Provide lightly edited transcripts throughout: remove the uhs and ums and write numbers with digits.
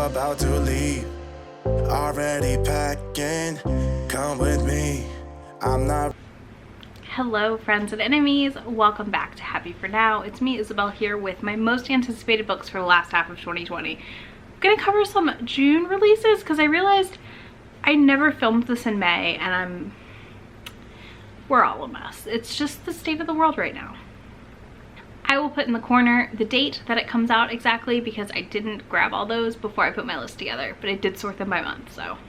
about to leave. Already packing, come with me. I'm not. Hello friends and enemies, welcome back to Happy For Now. It's me, Isabel, here with my most anticipated books for the last half of 2020. I'm gonna cover some June releases because I realized I never filmed this in May and we're all a mess. It's just the state of the world right now. I will put in the corner the date that it comes out exactly because I didn't grab all those before I put my list together, but I did sort them by month. So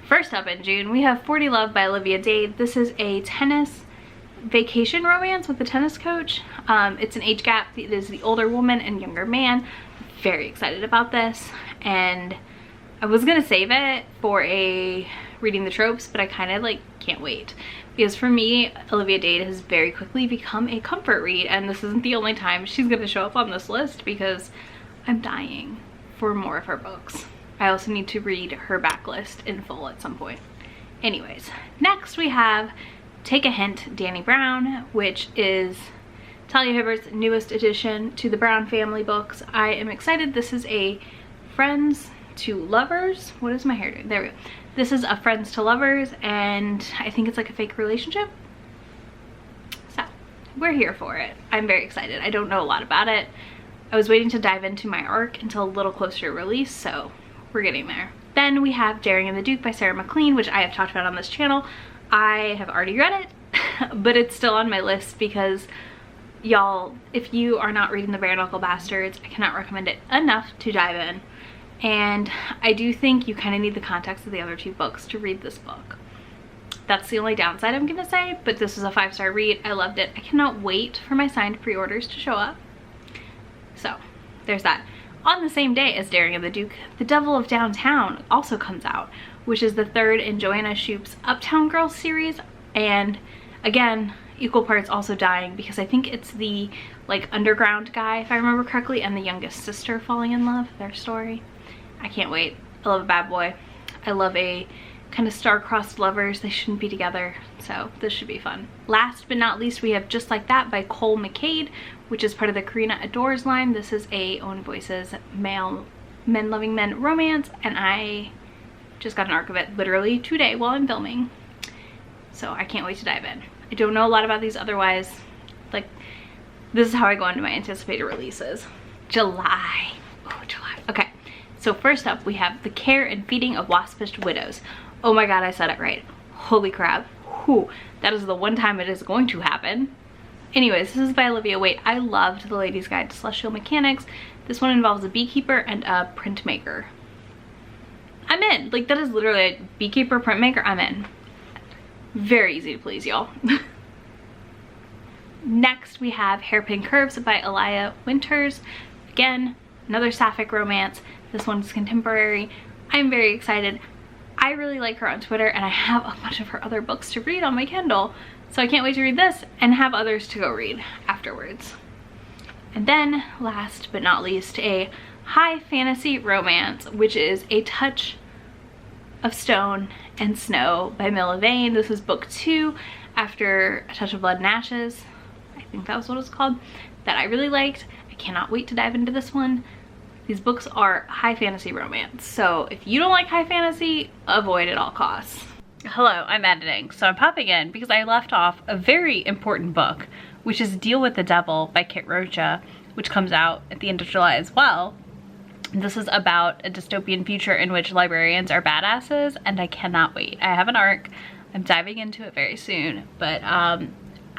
first up in June, we have 40 Love by Olivia Dade. This is a tennis vacation romance with a tennis coach. It's an age gap. It is the older woman and younger man. Very excited about this, and I was gonna save it for a reading the tropes, but I kind of like can't wait because for me, Olivia Dade has very quickly become a comfort read, and this isn't the only time she's gonna show up on this list because I'm dying for more of her books. I also need to read her backlist in full at some point. Anyways, next we have Take a Hint, Dani Brown, which is Talia Hibbert's newest addition to the Brown family books. I am excited. This is a Friends to Lovers. What is my hair doing? There we go. This is a Friends to Lovers, and I think it's like a fake relationship. So we're here for it. I'm very excited. I don't know a lot about it. I was waiting to dive into my arc until a little closer to release, so we're getting there. Then we have Daring and the Duke by Sarah McLean, which I have talked about on this channel. I have already read it, but it's still on my list because y'all, if you are not reading the Bare Knuckle Bastards, I cannot recommend it enough to dive in. And I do think you kind of need the context of the other two books to read this book. That's the only downside I'm gonna say, but this is a 5-star read. I loved it. I cannot wait for my signed pre-orders to show up. So there's that. On the same day as Daring and the Duke, The Devil of Downtown also comes out, which is the third in Joanna Shupe's Uptown Girls series. And again, equal parts also dying because I think it's the like underground guy, if I remember correctly, and the youngest sister falling in love, their story. I can't wait. I love a bad boy. I love a kind of star-crossed lovers. They shouldn't be together, so this should be fun. Last but not least, we have Just Like That by Cole McCade, which is part of the Karina Adores line. This is a Own Voices male men loving men romance, and I just got an arc of it literally today while I'm filming, so I can't wait to dive in. I don't know a lot about these otherwise. Like, this is how I go into my anticipated releases. July. Oh, July. Okay, so first up we have The Care and Feeding of Waspish Widows. Oh my god, I said it right. Holy crap. Whew. That is the one time it is going to happen. Anyways, this is by Olivia Waite. I loved The Lady's Guide to Celestial Mechanics. This one involves a beekeeper and a printmaker. I'm in. Like, that is literally a beekeeper, printmaker. I'm in. Very easy to please, y'all. Next, we have Hairpin Curves by Elia Winters. Again, another sapphic romance. This one's contemporary. I'm very excited. I really like her on Twitter, and I have a bunch of her other books to read on my Kindle. So I can't wait to read this and have others to go read afterwards. And then, last but not least, a high fantasy romance, which is A Touch of Stone and Snow by Mila Vane. This is book 2 after A Touch of Blood and Ashes. I think that was what it was called. That I really liked. I cannot wait to dive into this one. These books are high fantasy romance, so if you don't like high fantasy, avoid at all costs. Hello, I'm editing, so I'm popping in because I left off a very important book, which is Deal with the Devil by Kit Rocha, which comes out at the end of July as well. This is about a dystopian future in which librarians are badasses, and I cannot wait. I have an arc. I'm diving into it very soon, but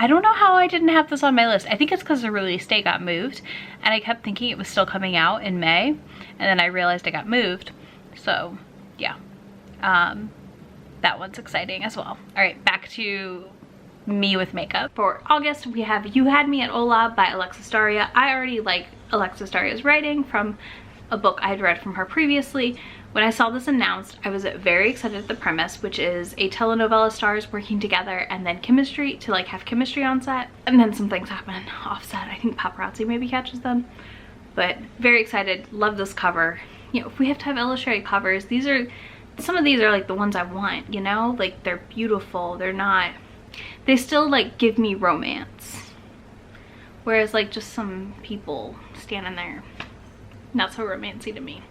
I don't know how I didn't have this on my list. I think it's because the release date got moved, and I kept thinking it was still coming out in May, and then I realized it got moved. So yeah, that one's exciting as well. All right, back to me with makeup. For August, we have You Had Me at Hola by Alexis Daria. I already like Alexis Daria's writing from a book I had read from her previously. When I saw this announced, I was very excited at the premise, which is a telenovela stars working together and then chemistry to like have chemistry on set, and then some things happen off set. I think paparazzi maybe catches them, but very excited. Love this cover. You know, if we have to have illustrated covers, some of these are like the ones I want, you know, like they're beautiful. They still like give me romance, whereas like just some people standing there, not so romancy to me.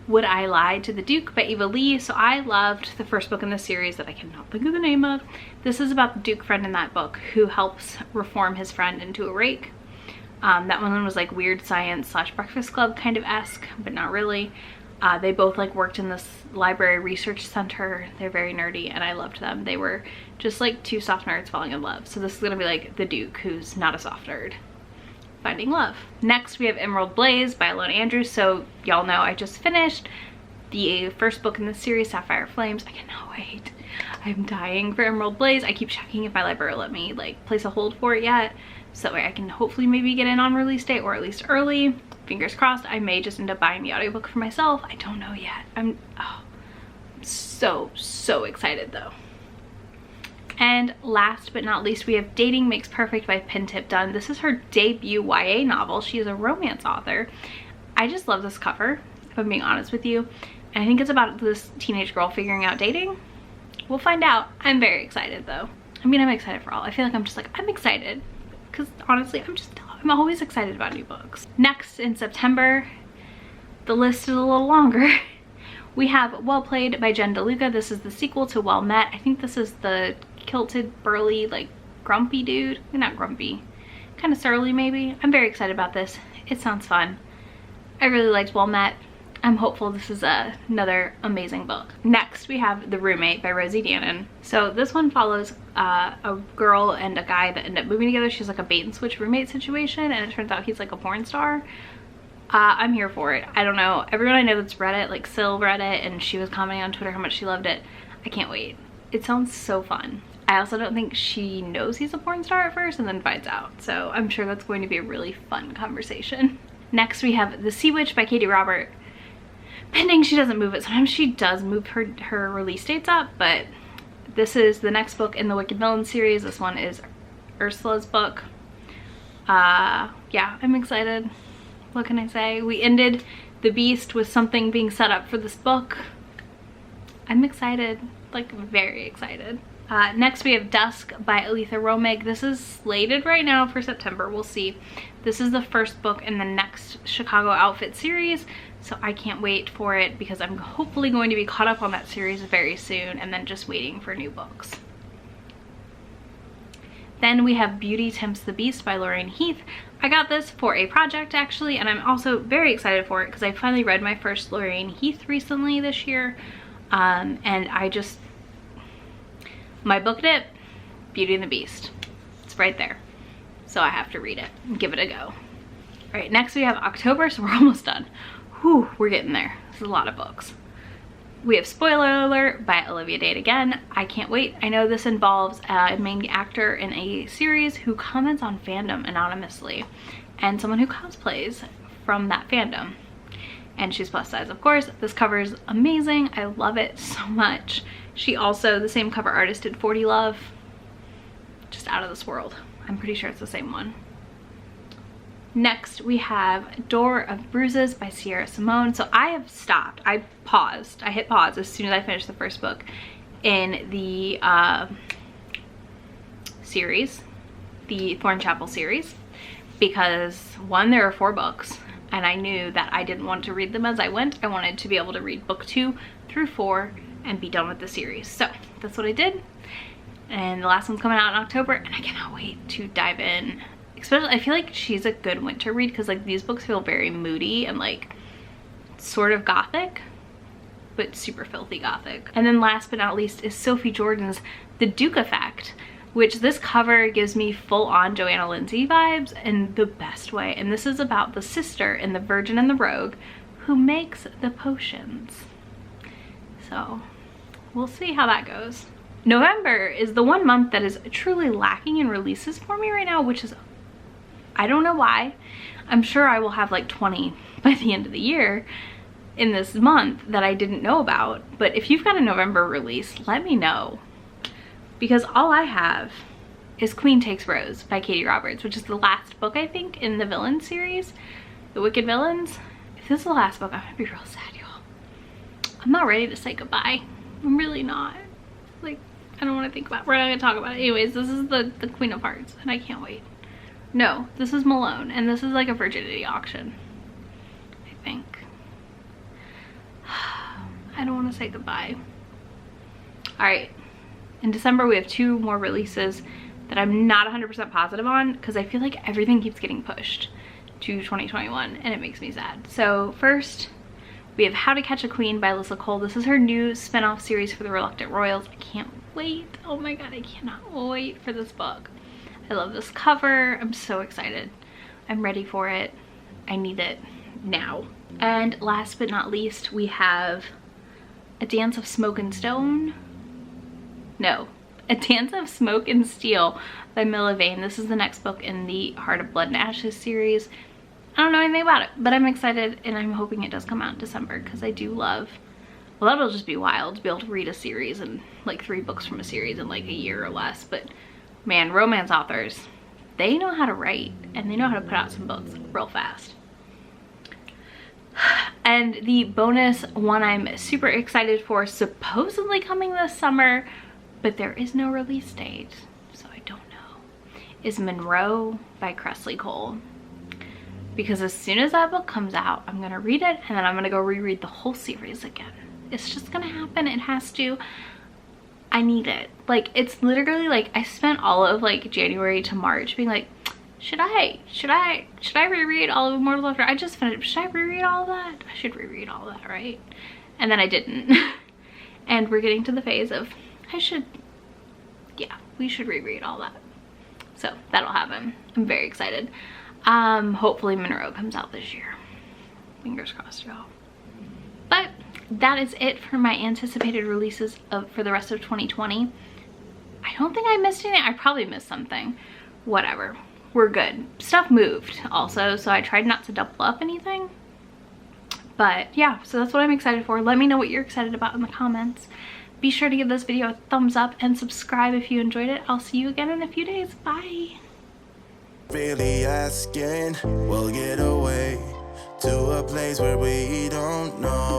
Would I Lie to the Duke by Eva Lee. So I loved the first book in the series that I cannot think of the name of. This is about the Duke friend in that book who helps reform his friend into a rake. That one was like weird science / Breakfast Club kind of esque, but not really. They both like worked in this library research center. They're very nerdy and I loved them. They were just like two soft nerds falling in love. So this is gonna be like the Duke who's not a soft nerd finding love. Next we have Emerald Blaze by Alona Andrews. So y'all know I just finished the first book in the series, Sapphire Flames. I cannot wait. I'm dying for Emerald Blaze. I keep checking if my library will let me like place a hold for it yet, so that way I can hopefully maybe get in on release date or at least early. Fingers crossed. I may just end up buying the audiobook for myself. I don't know yet. I'm so excited though. And last but not least, we have Dating Makes Perfect by Pen Tip Dunn. This is her debut YA novel. She is a romance author. I just love this cover, if I'm being honest with you. And I think it's about this teenage girl figuring out dating. We'll find out. I'm very excited though. I mean, I'm excited for all. I feel like I'm just like, I'm excited. Because honestly, I'm always excited about new books. Next in September, the list is a little longer. We have Well Played by Jen DeLuca. This is the sequel to Well Met. I think this is the kilted, burly, like grumpy dude. Not grumpy, kind of surly maybe. I'm very excited about this. It sounds fun. I really liked Well Met. I'm hopeful this is another amazing book. Next we have The Roommate by Rosie Dannon. So this one follows a girl and a guy that end up moving together. She's like a bait and switch roommate situation, and it turns out he's like a porn star. I'm here for it. I don't know, everyone I know that's read it, like Syl read it and she was commenting on Twitter how much she loved it. I can't wait. It sounds so fun. I also don't think she knows he's a porn star at first and then finds out. So I'm sure that's going to be a really fun conversation. Next we have The Sea Witch by Katie Robert. Pending she doesn't move it. Sometimes she does move her release dates up, but this is the next book in the Wicked Villain series. This one is Ursula's book. Yeah, I'm excited. What can I say? We ended The Beast with something being set up for this book. I'm excited, like very excited. Next we have Dusk by Aletha Romig. This is slated right now for September. We'll see. This is the first book in the next Chicago Outfit series, so I can't wait for it because I'm hopefully going to be caught up on that series very soon and then just waiting for new books. Then we have Beauty Tempts the Beast by Lorraine Heath. I got this for a project actually, and I'm also very excited for it because I finally read my first Lorraine Heath recently this year. And my book dip, Beauty and the Beast. It's right there. So I have to read it and give it a go. All right, next we have October, so we're almost done. Whew, we're getting there. This is a lot of books. We have Spoiler Alert by Olivia Dade again. I can't wait. I know this involves a main actor in a series who comments on fandom anonymously and someone who cosplays from that fandom. And she's plus size, of course. This cover is amazing. I love it so much. She also, the same cover artist, did 40 Love. Just out of this world. I'm pretty sure it's the same one. Next, we have Door of Bruises by Sierra Simone. So I have stopped. I paused. I hit pause as soon as I finished the first book in the series, the Thornchapel series, because one, there are 4 books. And I knew that I didn't want to read them as I went. I wanted to be able to read book 2 through 4 and be done with the series. So that's what I did. And the last one's coming out in October and I cannot wait to dive in. Especially, I feel like she's a good winter read because like these books feel very moody and like sort of gothic, but super filthy gothic. And then last but not least is Sophie Jordan's The Duke Effect, which this cover gives me full-on Joanna Lindsay vibes in the best way. And this is about the sister in The Virgin and the Rogue who makes the potions. So we'll see how that goes. November is the one month that is truly lacking in releases for me right now, which is, I don't know why. I'm sure I will have like 20 by the end of the year in this month that I didn't know about. But if you've got a November release, let me know. Because all I have is Queen Takes Rose by Katie Roberts, which is the last book, I think, in the Villain series, The Wicked Villains. If this is the last book, I'm gonna be real sad, y'all. I'm not ready to say goodbye. I'm really not. Like, I don't want to think about it. We're not gonna talk about it. Anyways, this is the Queen of Hearts, and I can't wait. No, this is Malone, and this is like a virginity auction, I think. want to say goodbye. All right, in December we have 2 more releases that I'm not 100% positive on because I feel like everything keeps getting pushed to 2021 and it makes me sad. So first, we have How to Catch a Queen by Alyssa Cole. This is her new spin-off series for the Reluctant Royals. I can't wait. Oh my god, I cannot wait for this book. I love this cover. I'm so excited. I'm ready for it. I need it now. And last but not least, we have A Dance of Smoke and Stone. No, A Dance of Smoke and Steel by Milla Vane. This is the next book in the Heart of Blood and Ashes series. I don't know anything about it, but I'm excited and I'm hoping it does come out in December because I do love, well, that'll just be wild to be able to read a series and like 3 books from a series in like a year or less. But man, romance authors, they know how to write and they know how to put out some books real fast. And the bonus one I'm super excited for, supposedly coming this summer, but there is no release date, so I don't know, is Monroe by Cressley Cole. Because as soon as that book comes out, I'm gonna read it and then I'm gonna go reread the whole series again. It's just gonna happen, it has to. I need it. Like, it's literally like, I spent all of like January to March being like, should I reread all of Immortal After? I just finished, should I reread all of that? I should reread all of that, right? And then I didn't. And we're getting to the phase of, we should reread all that. So that'll happen. I'm very excited. Hopefully Monroe comes out this year. Fingers crossed, y'all. But that is it for my anticipated releases for the rest of 2020. I don't think I missed anything. I probably missed something. Whatever. We're good. Stuff moved also, so I tried not to double up anything. But yeah, so that's what I'm excited for. Let me know what you're excited about in the comments. Be sure to give this video a thumbs up and subscribe if you enjoyed it. I'll see you again in a few days. Bye. Really asking, we'll get away to a place where we don't know.